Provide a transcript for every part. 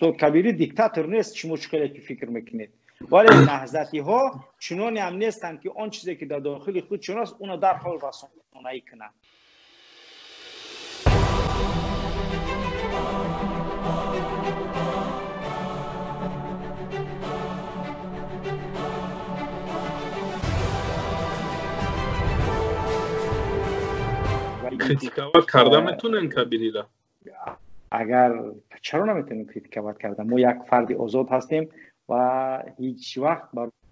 استاد کبیری دیکتاتور نیست. چه مشکلی که فکر میکنید؟ ولی نهضتی ها چنانی هم نیستند که آن چیزی که در داخل خودشون است اون در حال رسانه‌ای کنند. کریتیکاوات کرده میتونن کبیری را؟ اگر چرا نمیتونیم کریتیکاوات کرده؟ ما یک فرد آزاد هستیم و هیچ وقت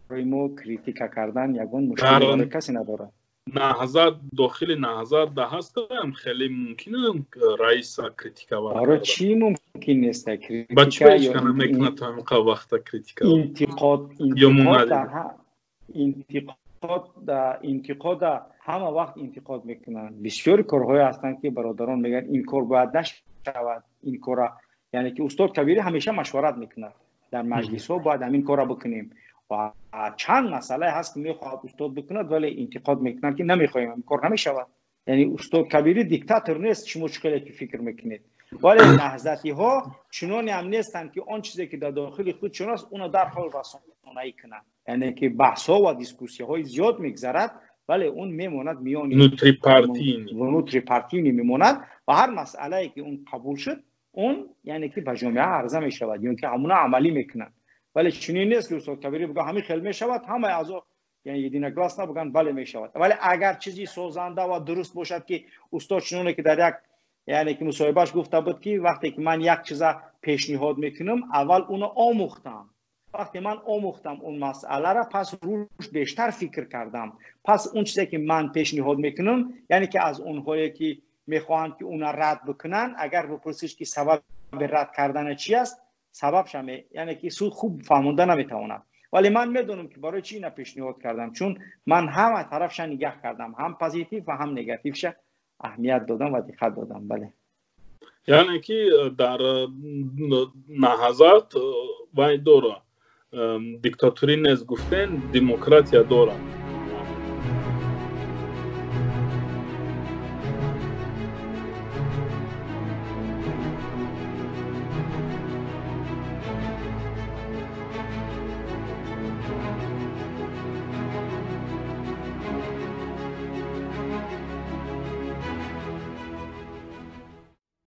برای ما کریتیکا کردن یگان مشکلی برای کسی نداره. نهضت داخل نهضت ده هست هم خیلی ممکنه رئیس کریتیکاوات برای چی ممکن نیست کریتیکا؟ بچه پیش کنه میکنه تا همقه وقت کریتیکا انتقاد همه وقت انتقاد میکنن. بسیاری کارهای هستند که برادران میگن این کار باید نشود، این کار، یعنی که استاد کبیری همیشه مشورت میکنه در مجلس ها باید همین کار بکنیم و چند مسئله هست که میخواد استاد بکند ولی انتقاد میکنن که نمیخوایم این کار نمیشود. یعنی استاد کبیری دیکتاتور نیست. چه مشکلی که فکر میکنید؟ ولی نهضتی ها چنانی هم نیستند که آن چیزی که در داخل خودشون است اون در حال رسانه‌ای کنند. یعنی که بحث ها و دیسکوسی های زیاد میگذرد ولی اون میموند میان نوتری پارتی میموند و هر مسئله که اون قبول شد اون یعنی که به جامعه عرضه میشود، یعنی که همونا عملی میکنن. ولی چنین نیست که استاد کبیری بگه همین خیلی میشود همه اعضا یعنی یه دینه کلاس نبگن بله میشود. ولی اگر چیزی سازنده و درست باشد که استاد چنونه که در یک یعنی که مصاحبهش گفته بود که وقتی که من یک چیز پیشنهاد میکنم اول اونو آموختم، وقتی من آموختم اون مسئله را پس روش بیشتر فکر کردم، پس اون چیزی که من پیشنهاد میکنم یعنی که از اونهایی که میخوان که اون رد بکنن اگر بپرسیش که سبب رد کردن چی است سبب شمه یعنی که سود خوب فهمونده نمیتونم. ولی من میدونم که برای چی اینا پیشنهاد کردم، چون من همه طرفش نگاه کردم، هم پوزیتیو و هم نگاتیوش اهمیت دادم و دقت دادم. بله یعنی که در نهضت وای دوره دیکتاتوری نیست گفتن دموکراتیا دوره.